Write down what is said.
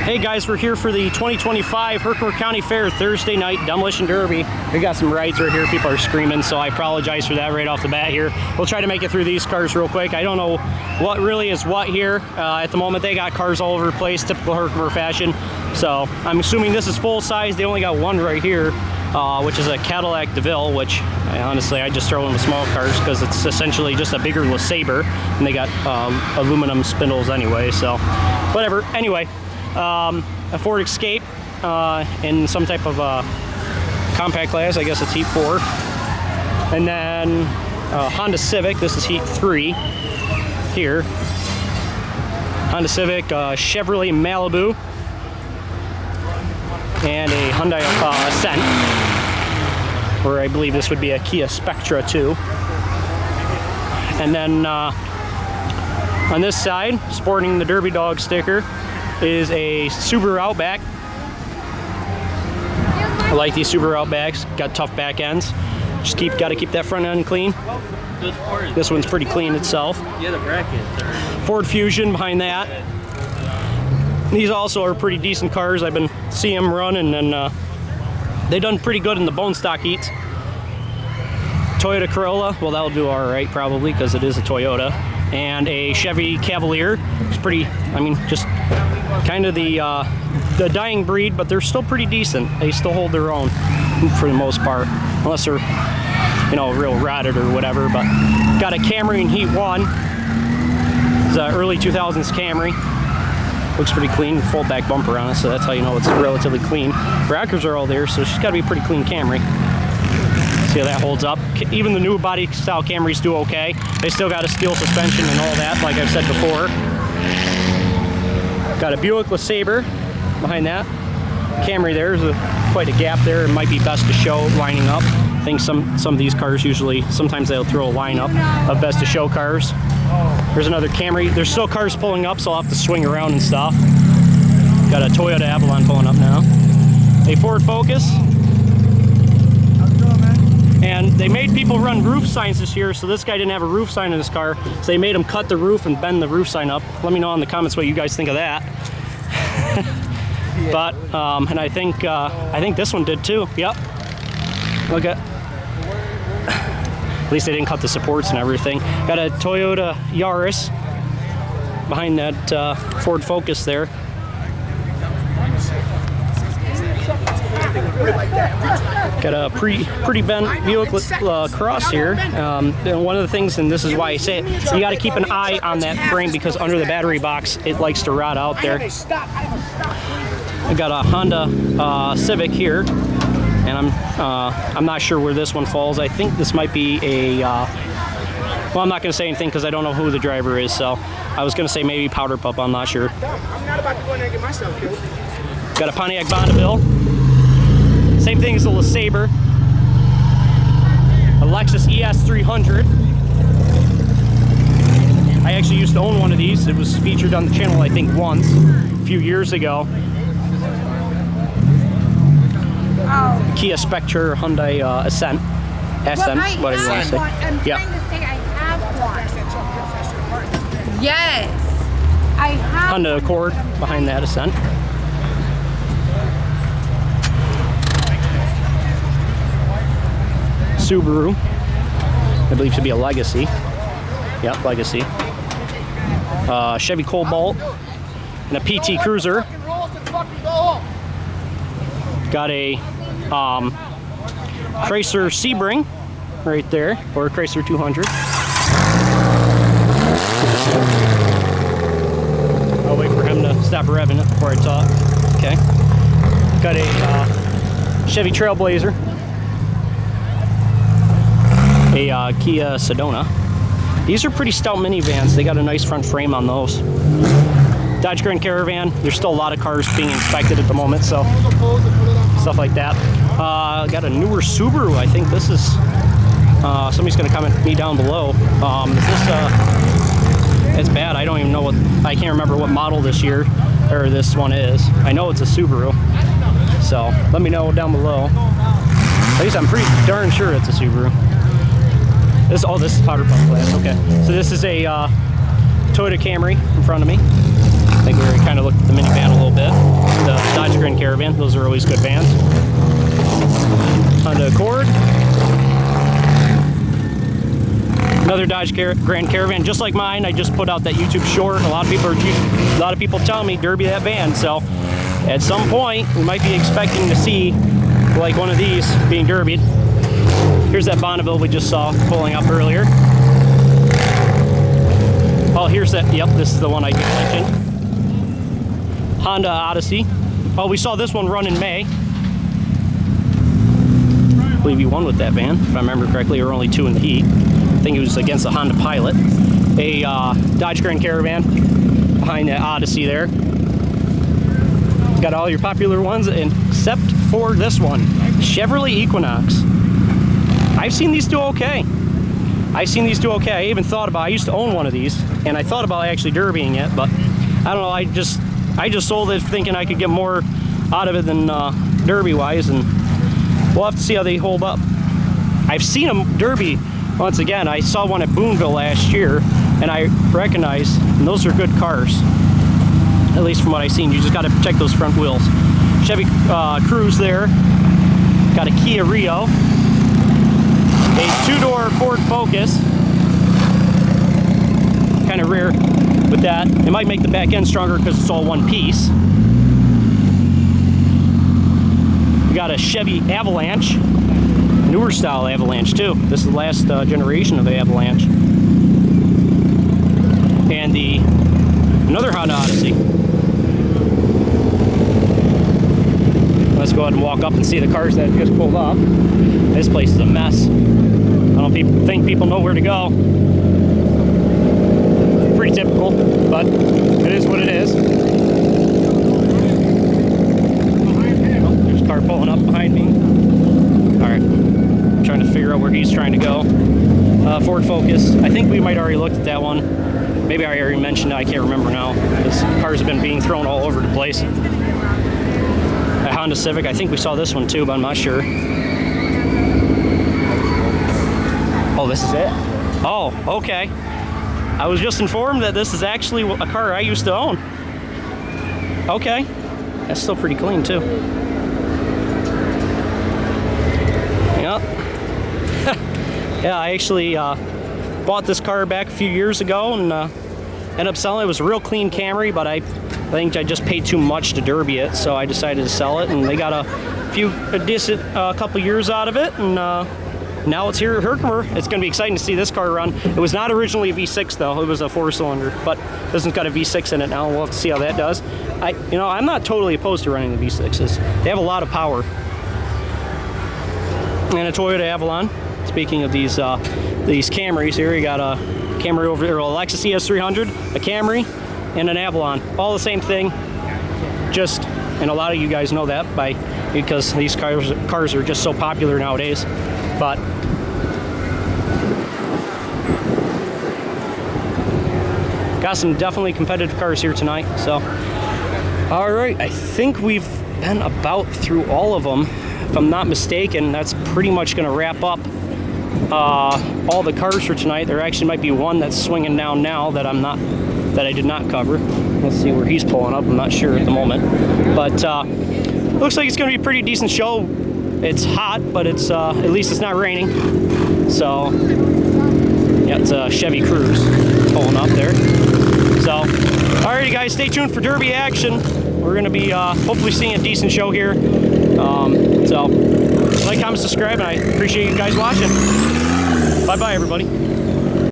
Hey guys, we're here for the 2025 Herkimer County Fair Thursday night Demolition Derby. We got some rides right here. People are screaming, so I apologize for that right off the bat here. We'll try to make it through these cars real quick. I don't know what really is what here. At the moment, they got cars all over the place, typical Herkimer fashion. So I'm assuming this is full size. They only got one right here, which is a Cadillac DeVille, which honestly, I just throw in the small cars because it's essentially just a bigger LeSabre, and they got aluminum spindles anyway, so whatever. Anyway. A Ford Escape in some type of compact class. I guess it's Heat 4. And then Honda Civic. This is Heat 3 here. Honda Civic, Chevrolet Malibu, and a Hyundai Ascent, or I believe this would be a Kia Spectra too. And then on this side, sporting the Derby Dog sticker, is a Subaru Outback. I like these Subaru Outbacks. Got tough back ends. Just got to keep that front end clean. This one's pretty clean itself. Yeah, the brackets. Ford Fusion behind that. These also are pretty decent cars. I've been seeing them run, and then they've done pretty good in the bone stock heats. Toyota Corolla, well, that'll do all right probably because it is a Toyota. And a Chevy Cavalier. It's pretty, I mean, just kind of the dying breed, but they're still pretty decent. They still hold their own for the most part, unless they're, you know, real rotted or whatever. But got a Camry in Heat 1. It's an early 2000s Camry. Looks pretty clean, full back bumper on it, so that's how you know it's relatively clean. Rockers are all there, so she's got to be a pretty clean Camry. See how that holds up. Even the new body style Camrys do okay. They still got a steel suspension and all that, like I've said before. Got a Buick LeSabre behind that. Camry there's quite a gap there. It might be best to show lining up. I think some of these cars usually, sometimes they'll throw a lineup of best to show cars. There's another Camry. There's still cars pulling up, so I'll have to swing around and stuff. Got a Toyota Avalon pulling up now. A Ford Focus. And they made people run roof signs this year, so this guy didn't have a roof sign in his car, so they made him cut the roof and bend the roof sign up. Let me know in the comments what you guys think of that. But and I think this one did too. Yep. Look at least they didn't cut the supports and everything. Got a Toyota Yaris behind that Ford Focus there. Got a pretty bent Buick Cross here. And one of the things, and this is why I say it, you got to keep an eye on that frame because under the battery box it likes to rot out there. I got a Honda Civic here, and I'm not sure where this one falls. I think this might be a well, I'm not going to say anything because I don't know who the driver is. So I was going to say maybe Powder Pup. I'm not sure. I'm not about to go in there and get myself killed. Got a Pontiac Bonneville. Same thing as the LeSabre. A Lexus ES 300. I actually used to own one of these. It was featured on the channel, I think, once, a few years ago. Oh. Kia Spectra, Hyundai Ascent. Ascent, well, whatever you want to say. I'm Yeah. trying to say I have one. Yes. I have Honda Accord behind that Ascent. Subaru, I believe to be a Legacy. Yep, Legacy. Chevy Cobalt and a PT Cruiser. Got a Chrysler Sebring right there, or a Chrysler 200. I'll wait for him to stop revving it before I talk. Okay. Got a Chevy Trailblazer. A Kia Sedona. These are pretty stout minivans. They got a nice front frame on those. Dodge Grand Caravan. There's still a lot of cars being inspected at the moment, so stuff like that. Got a newer Subaru. I think this is. Somebody's gonna comment me down below. Is this? It's bad. I don't even know what. I can't remember what model this year or this one is. I know it's a Subaru. So let me know down below. At least I'm pretty darn sure it's a Subaru. This is Powder Puff glass. Okay, so this is a Toyota Camry in front of me. I think we already kind of looked at the minivan a little bit. Those are always good vans. Honda Accord. Another Dodge Grand Caravan, just like mine. I just put out that YouTube short. A lot of people tell me derby that van. So at some point, we might be expecting to see like one of these being derbied. Here's that Bonneville we just saw pulling up earlier. Oh, here's that. Yep, this is the one I just mentioned. Honda Odyssey. Oh, we saw this one run in May. I believe he won with that van, if I remember correctly, or only 2 in the heat. I think it was against the Honda Pilot. A Dodge Grand Caravan behind that Odyssey there. Got all your popular ones, except for this one, Chevrolet Equinox. I've seen these do okay. I even thought about, I used to own one of these, and I thought about actually derbying it, but I don't know, I just sold it thinking I could get more out of it than derby-wise, and we'll have to see how they hold up. I've seen them derby once again. I saw one at Boonville last year, and I recognize, and those are good cars. At least from what I've seen. You just got to check those front wheels. Chevy Cruze there. Got a Kia Rio. A 2-door Ford Focus. Kind of rare with that. It might make the back end stronger because it's all one piece. We got a Chevy Avalanche. Newer style Avalanche too. This is the last generation of the Avalanche. And another Honda Odyssey. Let's go ahead and walk up and see the cars that just pulled up. This place is a mess. I don't think people know where to go. Pretty typical, but it is what it is. Oh, there's a car pulling up behind me. All right, I'm trying to figure out where he's trying to go. Ford Focus. I think we might already looked at that one. Maybe I already mentioned it. I can't remember now because cars have been being thrown all over the place. A Honda Civic. I think we saw this one too, but I'm not sure. Oh, this is it? Oh, okay. I was just informed that this is actually a car I used to own. Okay. That's still pretty clean too. Yep. Yeah, I actually bought this car back a few years ago and ended up selling it. It was a real clean Camry, but I think I just paid too much to derby it, so I decided to sell it, and they got a decent couple years out of it, and now it's here at Herkimer. It's going to be exciting to see this car run. It was not originally a V6 though; it was a 4-cylinder, but this one's got a V6 in it now. We'll have to see how that does. I'm not totally opposed to running the V6s. They have a lot of power. And a Toyota Avalon. Speaking of these Camrys here, you got a Camry over there, a Lexus ES300, a Camry, and an Avalon. All the same thing, and a lot of you guys know that because these cars are just so popular nowadays. But got some definitely competitive cars here tonight. So, all right, I think we've been about through all of them. If I'm not mistaken, that's pretty much going to wrap up all the cars for tonight. There actually might be one that's swinging down now that I did not cover. Let's see where he's pulling up. I'm not sure at the moment, but looks like it's going to be a pretty decent show. It's hot, but it's at least it's not raining. So yeah, it's a Chevy Cruze pulling up there. So alrighty guys, stay tuned for derby action. We're going to be hopefully seeing a decent show here. So like, comment, subscribe, and I appreciate you guys watching. Bye bye everybody.